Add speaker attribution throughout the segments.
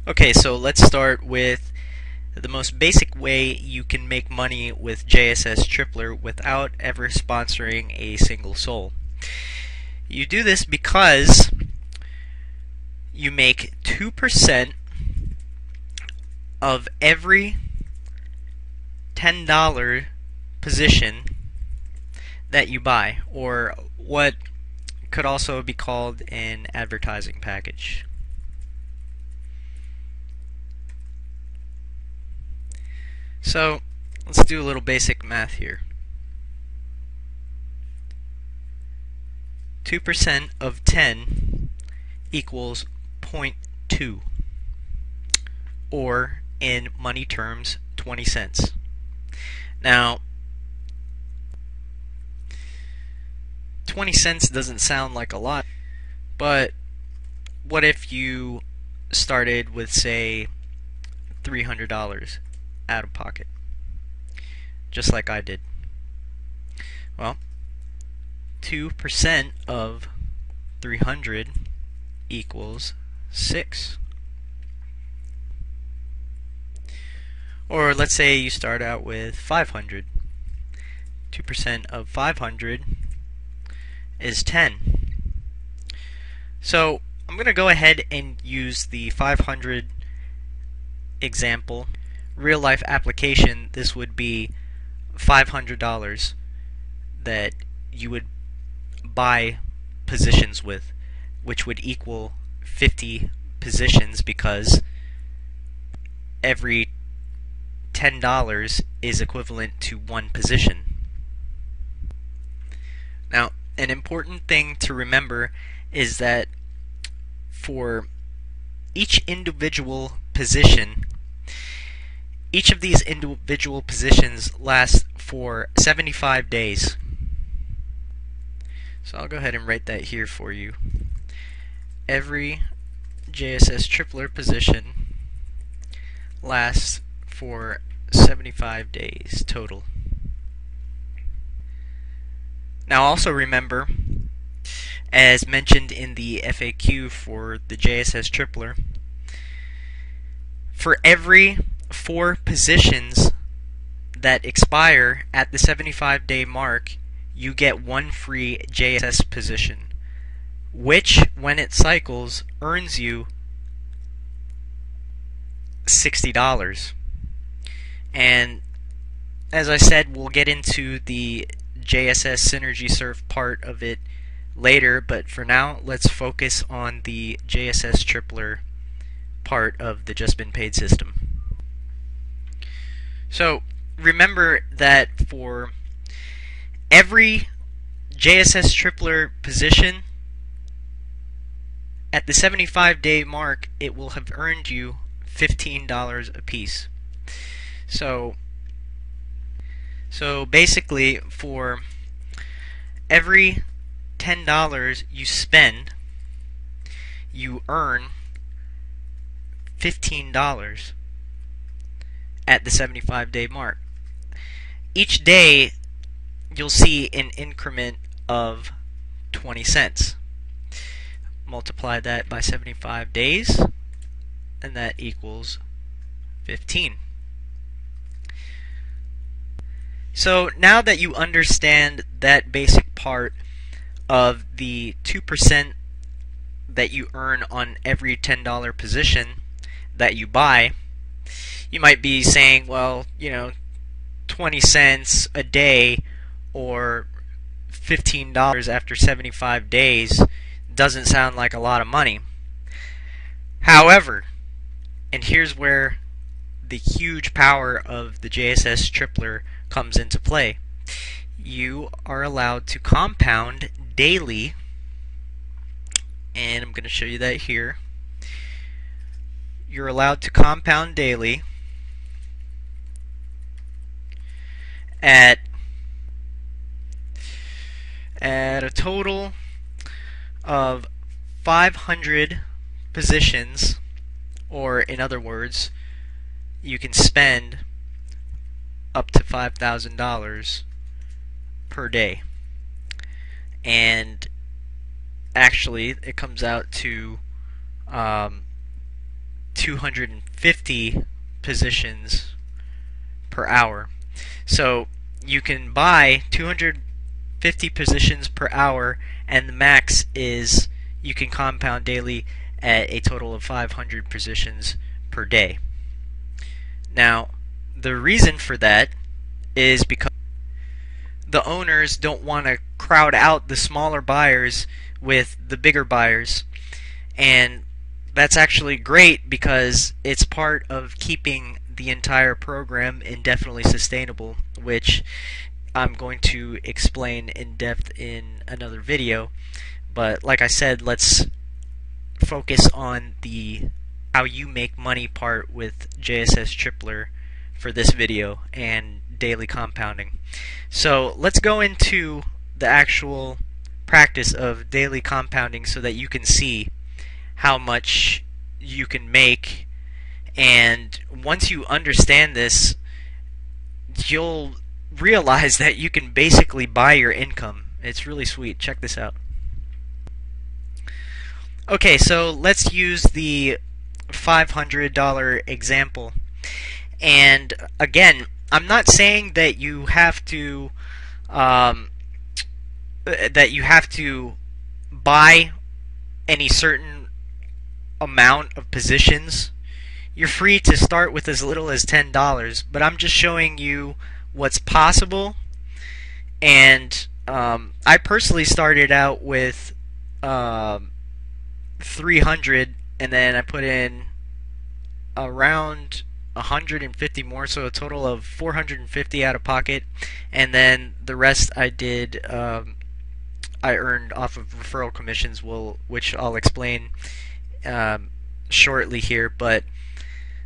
Speaker 1: Okay, so let's start with the most basic way you can make money with JSS Tripler without ever sponsoring a single soul. You do this because you make 2% of every $10 position that you buy, or what could also be called an advertising package. So let's do a little basic math here. 2% of 10 equals 0.2, or in money terms, 20 cents. Now, 20 cents doesn't sound like a lot, but what if you started with, say, $300 out of pocket, just like I did? Well, 2% of 300 equals 6. Or let's say you start out with 500. 2% of 500 is 10. So I'm going to go ahead and use the 500 example. Real life application, this would be $500 that you would buy positions with, which would equal 50 positions, because every $10 is equivalent to one position. Now, an important thing to remember is that for each individual position, each of these individual positions lasts for 75 days. So I'll go ahead and write that here for you. Every JSS Tripler position lasts for 75 days total. Now also remember, as mentioned in the FAQ for the JSS Tripler, for every 4 positions that expire at the 75-day mark, you get 1 free JSS position, which, when it cycles, earns you $60. And as I said, we'll get into the JSS Synergy Surf part of it later, but for now, let's focus on the JSS Tripler part of the Just Been Paid system. So remember that for every JSS Tripler position, at the 75-day mark, it will have earned you $15 apiece. So basically, for every $10 you spend, you earn $15 at the 75-day mark. Each day you'll see an increment of 20 cents. Multiply that by 75 days, and that equals 15. So now that you understand that basic part of the 2% that you earn on every $10 position that you buy, you might be saying, well, 20 cents a day or $15 after 75 days doesn't sound like a lot of money. However, and here's where the huge power of the JSS Tripler comes into play, you are allowed to compound daily, and I'm going to show you that here. You're allowed to compound daily at a total of 500 positions, or in other words, you can spend up to $5,000 per day. And actually, it comes out to 250 positions per hour. So you can buy 250 positions per hour, and the max is you can compound daily at a total of 500 positions per day. Now, the reason for that is because the owners don't want to crowd out the smaller buyers with the bigger buyers, and that's actually great because it's part of keeping the entire program indefinitely sustainable, which I'm going to explain in depth in another video. But like I said, let's focus on the how you make money part with JSS Tripler for this video and daily compounding. So let's go into the actual practice of daily compounding so that you can see how much you can make. And once you understand this, you'll realize that you can basically buy your income. It's really sweet. Check this out. Okay, so let's use the $500 example. And again, I'm not saying that you have to buy any certain amount of positions. You're free to start with as little as $10, but I'm just showing you what's possible. And I personally started out with 300, and then I put in around 150 more, so a total of 450 out of pocket, and then the rest I did I earned off of referral commissions, which I'll explain shortly here. But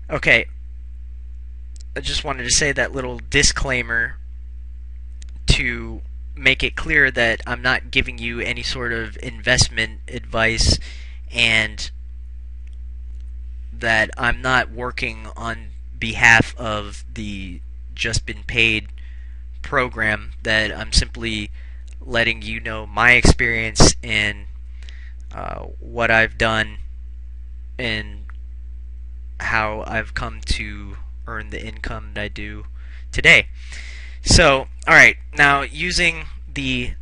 Speaker 1: okay, I just wanted to say that little disclaimer to make it clear that I'm not giving you any sort of investment advice, and that I'm not working on behalf of the Just Been Paid program, that I'm simply letting you know my experience and what I've done and how I've come to earn the income that I do today. So, alright, now using the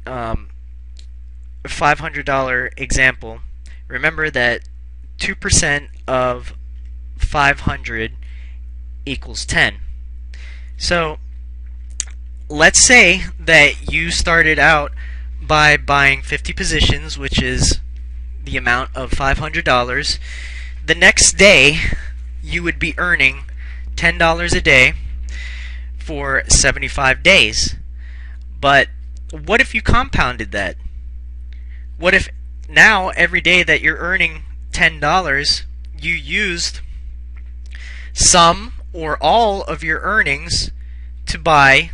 Speaker 1: $500 example, remember that 2% of 500 equals 10. So let's say that you started out by buying 50 positions, which is the amount of $500. The next day you would be earning $10 a day for 75 days. But what if you compounded that? What if now every day that you're earning $10, you used some or all of your earnings to buy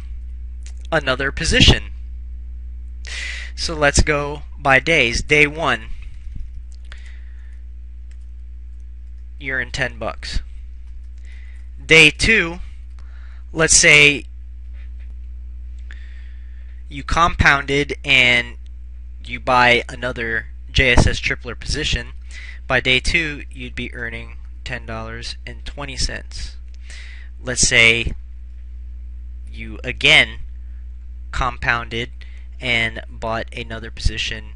Speaker 1: another position? So let's go by days. Day 1, you earn $10. Day 2, let's say you compounded and you buy another JSS Tripler position. By day 2, you'd be earning $10.20. Let's say you again compounded and bought another position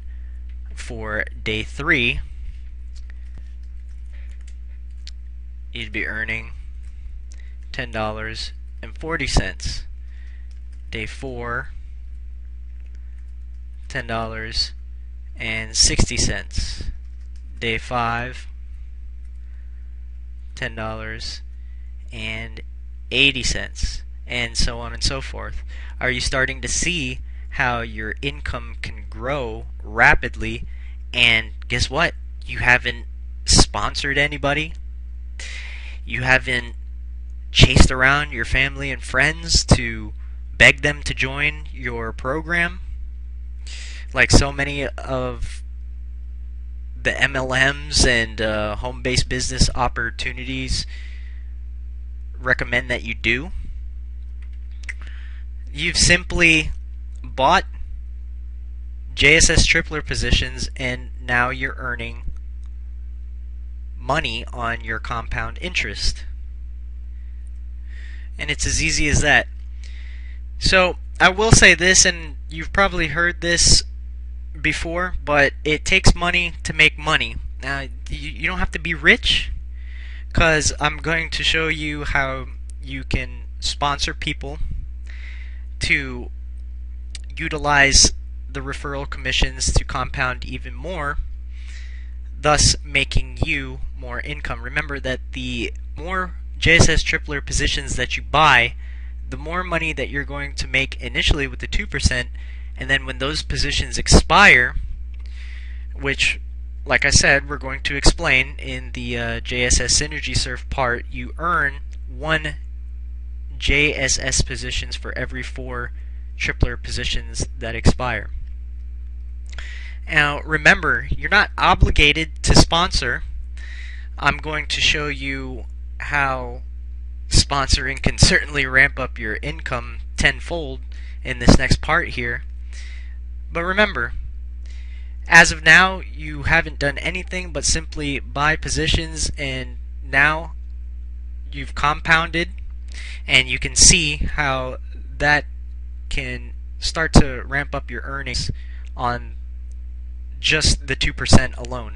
Speaker 1: for day 3. You'd be earning $10.40. Day 4, $10.60. Day 5, $10.80, and so on and so forth. Are you starting to see how your income can grow rapidly? And guess what? You haven't sponsored anybody. You haven't chased around your family and friends to beg them to join your program, like so many of the MLMs and home-based business opportunities recommend that you do. You've simply bought JSS Tripler positions, and now you're earning money on your compound interest. And it's as easy as that. So I will say this, and you've probably heard this before, but it takes money to make money. Now, you don't have to be rich, because I'm going to show you how you can sponsor people to utilize the referral commissions to compound even more, thus making you more income. Remember that the more JSS tripler positions that you buy, the more money that you're going to make initially with the 2%, and then when those positions expire, which, like I said, we're going to explain in the JSS Synergy Surf part, you earn 1 JSS positions for every 4 tripler positions that expire. Now remember, you're not obligated to sponsor. I'm going to show you how sponsoring can certainly ramp up your income tenfold in this next part here. But remember, as of now, you haven't done anything but simply buy positions, and now you've compounded, and you can see how that can start to ramp up your earnings on just the 2% alone.